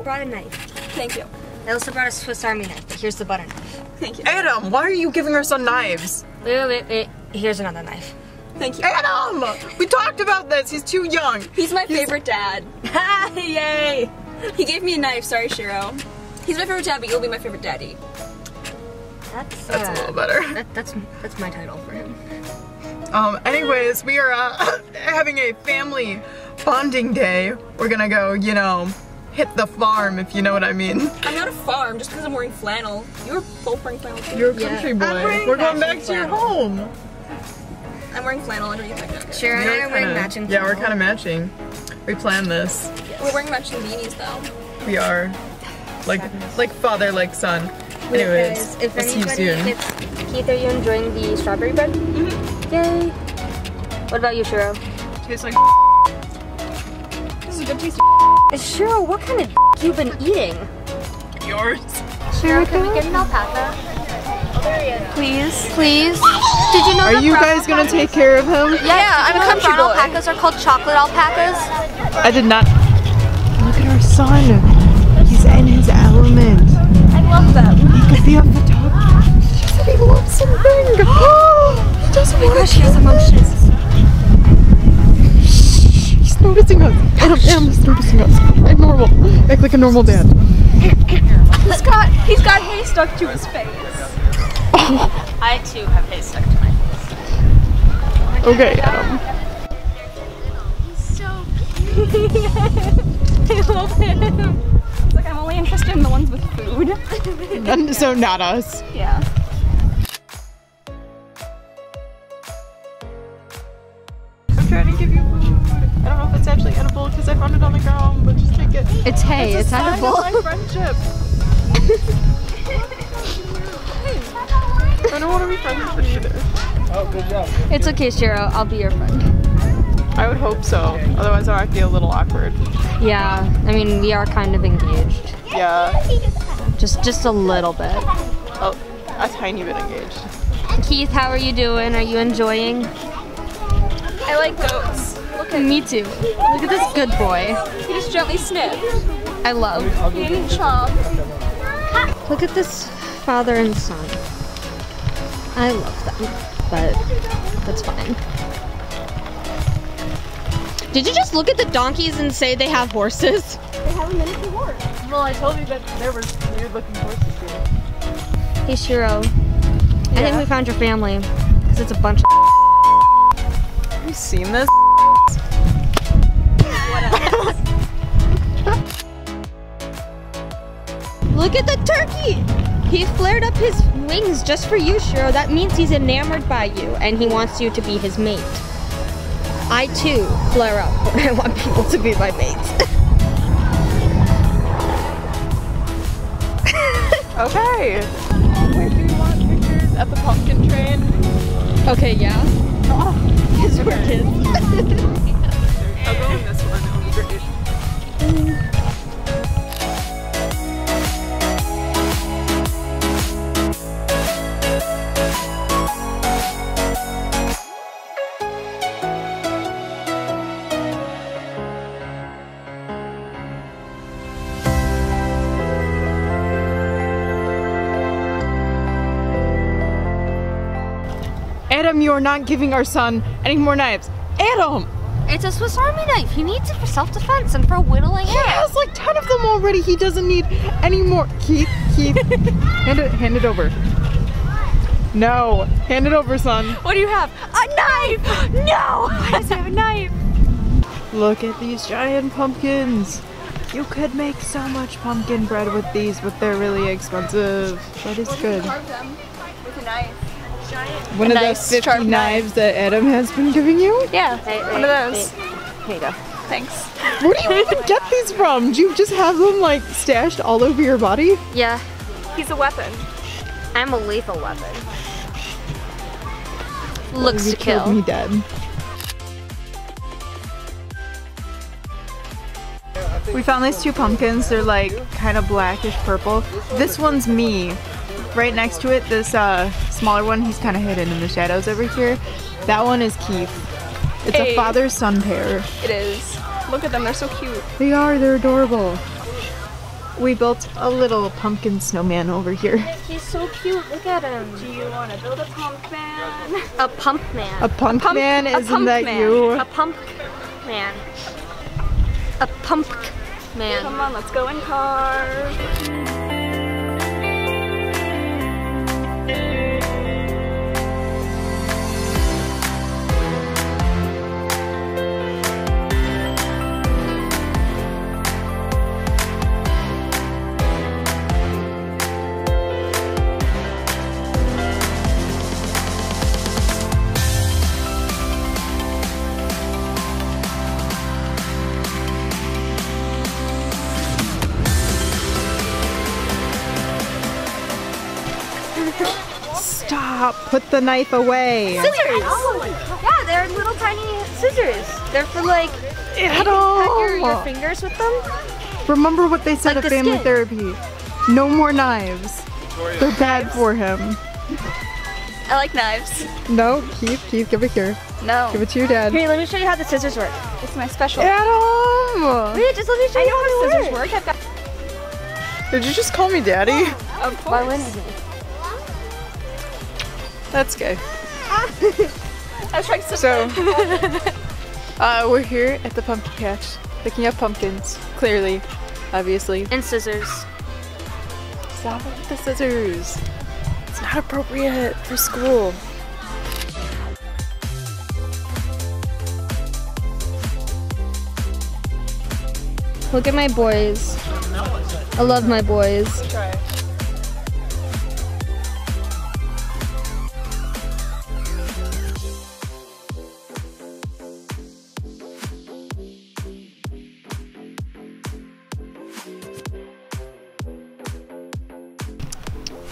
brought a knife. Thank you. I also brought a Swiss Army knife, but here's the butter knife. Thank you. Adam, why are you giving our son knives? Wait. Here's another knife. Thank you. Adam! We talked about this. He's too young. He's my favorite dad. Yay! He gave me a knife. Sorry, Shiro. He's my favorite dad, but you'll be my favorite daddy. That's a little better. That's my title for him. Anyways, we are having a family bonding day. We're gonna go, you know, hit the farm, if you know what I mean. I'm not a farm just because I'm wearing flannel. You're both wearing flannel too. You're a country boy. We're going back to your home. I'm wearing flannel underneath my jacket. Shiro and I are wearing matching. Yeah, we're kind of matching. We planned this. Yes. We're wearing matching beanies though. We are. Like father, like son. Anyways, if we'll see you soon. Keith, are you enjoying the strawberry bread? Mm-hmm. Yay! What about you, Shiro? Tastes like This is a good taste. Shiro, what kind of you've been eating? yours. Shiro, can we get an alpaca? Please. Please? Did you know Are you guys gonna take care of him? Yeah, I'm a country boy. Alpacas are called chocolate alpacas? I did not. Look at our son. He's in his element. I love them. He could be a photographer. He loves something. He doesn't want to. He has emotions. He's noticing us. Adam's noticing us. Act normal. Act like a normal dad. He's got hay stuck to his face. Oh. I too have hay stuck to my face. Okay, Adam. He's so cute. I love him. It's like I'm only interested in the ones with food. And so not us. Yeah. I'm trying to give you food. I don't know if it's actually edible because I found it on the ground, but just take it. It's hay, it's edible. It's a sign of my friendship. I don't want to be friends with you either. Oh, good job. It's okay, Shiro. I'll be your friend. I would hope so. Otherwise, I might feel a little awkward. Yeah, I mean, we are kind of engaged. Yeah. Just a little bit. Oh, a tiny bit engaged. Keith, how are you doing? Are you enjoying? I like goats. Look at me too. Look at this good boy. He just gently sniffed. I love. He didn't chomp. Look at this father and son. I love them, but that's fine. Did you just look at the donkeys and say they have horses? They have a miniature horse. Well, I told you that there were weird looking horses here. Hey Shiro, I think we found your family, because it's a bunch of Have you seen this? Look at the turkey! He flared up his wings just for you, Shiro. That means he's enamored by you, and he wants you to be his mate. I too flare up when I want people to be my mates. Okay. Wait, do you want pictures at the pumpkin train? Okay, yeah. Because we're kids. I'll go in this one. It'll be great. Adam, you are not giving our son any more knives. Adam! It's a Swiss Army knife. He needs it for self-defense and for whittling He hair. has like 10 of them already. He doesn't need any more. Keith, hand it over. No, hand it over, son. What do you have? A knife! No! Why does he have a knife? Look at these giant pumpkins. You could make so much pumpkin bread with these, but they're really expensive. That is good. Carve them with a knife. One of those 50 knives that Adam has been giving you? Yeah, one of those. Here you go. Thanks. Where do you even get these from? Do you just have them like stashed all over your body? Yeah, He's a weapon. I'm a lethal weapon. Looks You to killed kill. me dead. We found these two pumpkins. They're like kind of blackish purple. This one's me. Right next to it, this smaller one, he's kind of hidden in the shadows over here. That one is Keith. It's a father-son pair. It is. Look at them, they're so cute. They are, they're adorable. we built a little pumpkin snowman over here. He's so cute. Look at him. Do you want to build a pump man? A pump man. A pump man? Isn't that you? A pump man. A pump man. Come on, let's go in car. Stop! Put the knife away! Scissors! Yeah, they're little tiny scissors. They're for like, Adam! cut your fingers with them. Remember what they said Like at the family skin. therapy. No more knives. They're bad for him. I like knives. No, Keith, give it here. No. Give it to your dad. Here, let me show you how the scissors work. It's my special. Adam! Wait, just let me show you how the scissors work. I've got. Did you just call me daddy? Of Why course. wouldn't he? That's gay. I was trying to. So, we're here at the pumpkin patch, picking up pumpkins. Clearly, obviously. And scissors. Stop with the scissors. It's not appropriate for school. Look at my boys. I love my boys.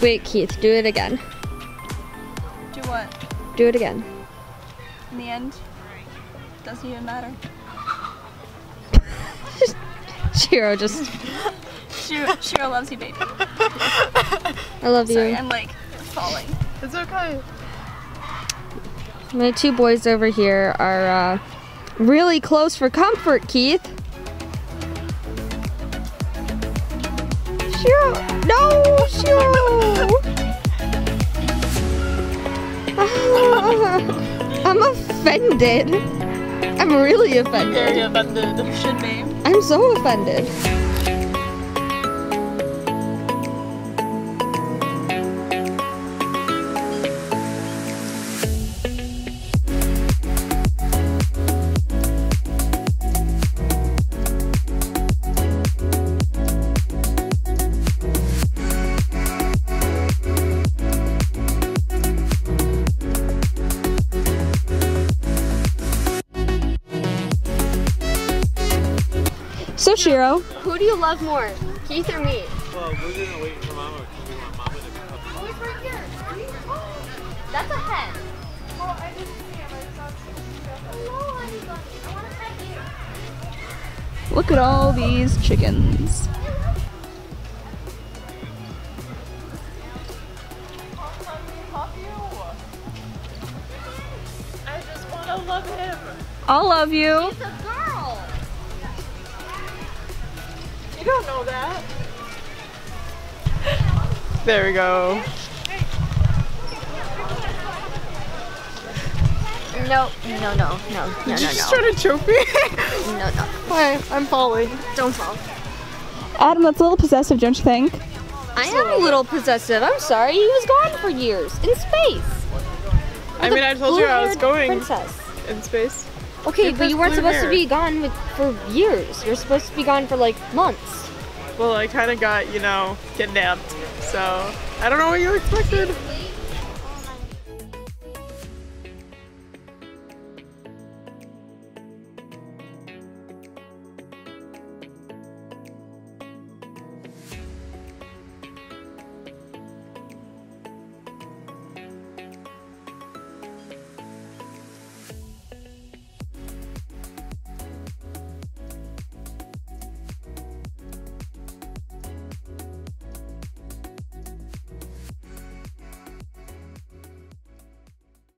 Wait, Keith, do it again. Do what? Do it again. In the end, doesn't even matter. Shiro just, Shiro loves you, baby. I love Sorry, you. I'm like falling. It's okay. My two boys over here are really close for comfort, Keith. Shiro! No! Shiro! I'm offended. I'm really offended. Should be. I'm so offended. So Shiro, who do you love more, Keith or me? Well, we're gonna wait for Mama because we want Mama to come up. Oh, he's right here. That's a hen. Oh, I didn't see him. I saw Hello, honey bunny. I want to pet you. Look at all these chickens. I just want to love him. I'll love you. It's a girl. You don't know that. There we go. No. Did you just try to choke me? No. Hi, I'm falling. Don't fall. Adam, that's a little possessive, don't you think? I am a little possessive. I'm sorry. He was gone for years in space. I mean, I told you I was going Princess. in space. Okay, It but has you weren't blue supposed hair. to be gone for years. You're supposed to be gone for like months. Well, I kind of got, kidnapped. So, I don't know what you expected.